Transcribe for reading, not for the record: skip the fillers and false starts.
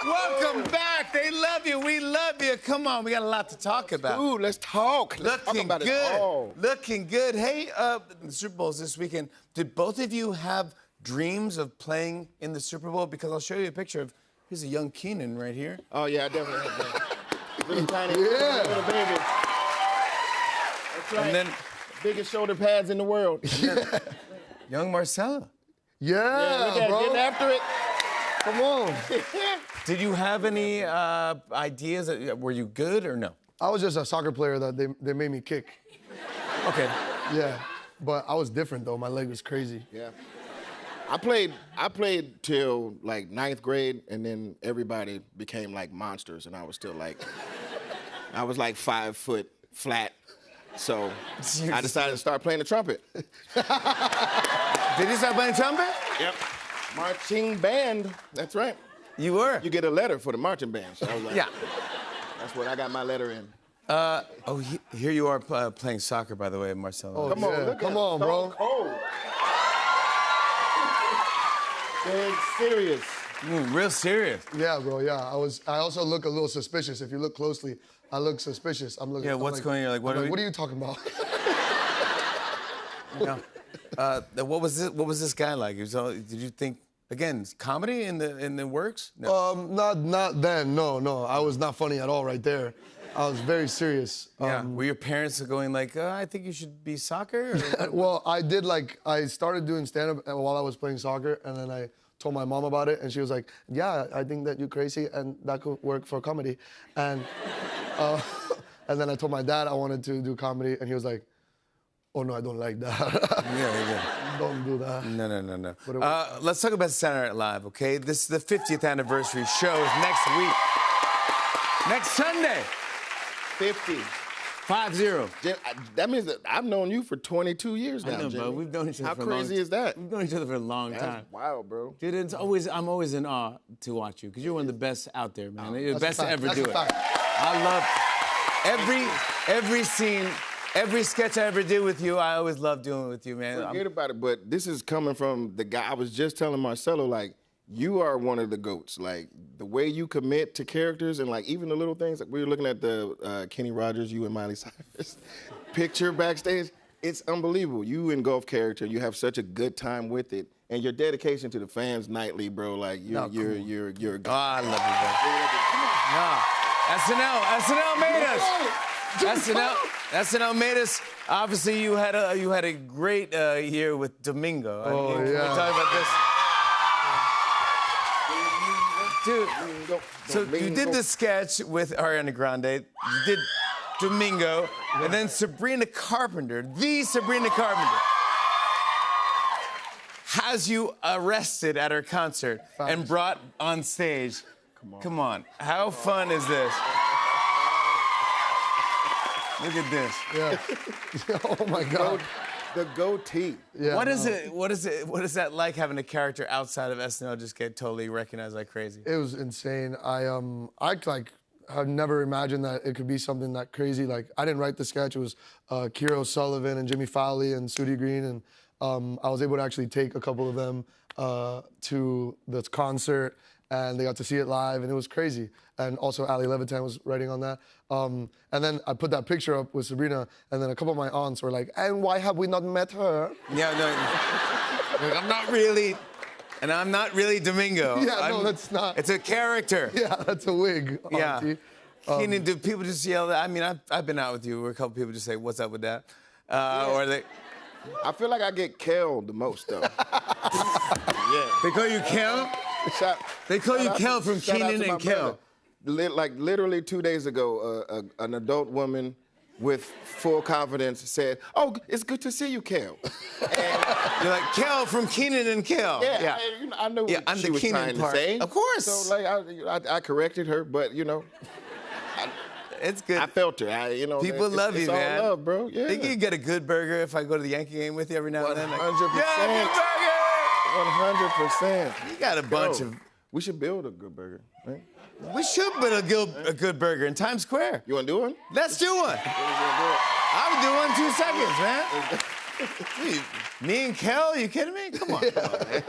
Welcome back. They love you. We love you. Come on, we got a lot to talk about. Ooh, let's talk. Let's talk Looking about it good. all. Looking good. Hey, the Super Bowl's this weekend. Did both of you have dreams of playing in the Super Bowl? Because I'll show you a picture of, here's a young Keenan right here. Oh, yeah, I definitely have that. Little tiny little baby. That's right. And then biggest shoulder pads in the world. young Marcella. Yeah, look at bro. it, getting after it. Come on. Did you have any ideas? Were you good or no? I was just a soccer player that they made me kick. Okay. Yeah, but I was different though. My leg was crazy. Yeah. I played till like 9th grade, and then everybody became like monsters, and I was still like, I was like 5 foot flat. So I decided to start playing the trumpet. Did you start playing trumpet? Yep. Marching band. That's right. You were? You get a letter for the marching band. So I was like, Yeah. That's what I got my letter in. Here you are playing soccer, by the way, Marcelo. Oh, Come on, yeah. look Come at on, Stone bro. Cold. Dead serious. Real serious. Yeah, bro. Yeah, I also look a little suspicious. If you look closely, I look suspicious. I'm looking. Yeah, I'm what's like, going on? Like, what I'm are what are you talking about? No. What was this guy like? Did you think again comedy in the works? No. Not then. No. I was not funny at all right there. I was very serious. Yeah. Were your parents going like, I think you should be soccer? Or... Well, I started doing stand-up while I was playing soccer, and then I told my mom about it, and she was like, yeah, I think that you're crazy, and that could work for comedy. And and then I told my dad I wanted to do comedy, and he was like, oh, no, I don't like that. Yeah. Don't do that. No. Let's talk about Saturday Night Live, okay? This is the 50th anniversary show is next week. Next Sunday. 50. 5-0. Jim, that means that I've known you for 22 years now, I know, Jimmy. bro. We've known each other How for a long time. crazy is that? We've known each other for a long time. That's wild, bro. Dude, I'm always in awe to watch you because you're one of the best out there, man. You're the best to ever do it. I love every scene, every sketch I ever did with you. I always love doing it with you, man. Forget about it, but this is coming from the guy I was just telling Marcelo, like, you are one of the GOATs. Like, the way you commit to characters and, like, even the little things. Like, we were looking at the Kenny Rogers, you and Miley Cyrus picture backstage. It's unbelievable. You engulf character. You have such a good time with it. And your dedication to the fans nightly, bro, like, you're a GOAT. Oh, I love you, bro. SNL made us. SNL made us. Obviously, you had a great year with Domingo. Oh, Can we yeah. talk about this? Dude, so you did the sketch with Ariana Grande, you did Domingo, and then Sabrina Carpenter, the Sabrina Carpenter, has you arrested at her concert and brought on stage. Come on. How fun is this? Look at this. Yeah. Oh my God. The goatee. Yeah, What is it that like having a character outside of SNL just get totally recognized like crazy? It was insane. I had never imagined that it could be something that crazy. Like, I didn't write the sketch. It was Kira O'Sullivan and Jimmy Fowley and Sudie Green, and I was able to actually take a couple of them to this concert, and they got to see it live, and it was crazy. And also, Ali Levitan was writing on that. And then I put that picture up with Sabrina, and then a couple of my aunts were like, and why have we not met her? Yeah, no. Look, I'm not really Domingo. Yeah, no, that's not. It's a character. Yeah, that's a wig, Yeah. auntie. Keenan, do people just yell that? I mean, I've been out with you where a couple people just say, what's up with that? Or they... I feel like I get killed the most, though. Yeah. They call you Kel? They call you Kel from Keenan and Kel. Like literally 2 days ago, an adult woman with full confidence said, "Oh, it's good to see you, Kel." And you're like Kel from Keenan and Kel. Yeah. I know what I'm she the was Keenan trying part. to say. Of course. So like I corrected her, but you know. It's good. I felt her. People love you, man. It's all love, bro. Yeah. Think you get a good burger if I go to the Yankee game with you every now and then? 100%. Yeah, good burger! 100%. You got a bunch of... We should build a good burger, right? We should build a good burger in Times Square. You want to do one? Let's do one. I would do one in 2 seconds, man. Me and Kel, you kidding me? Come on. Yeah.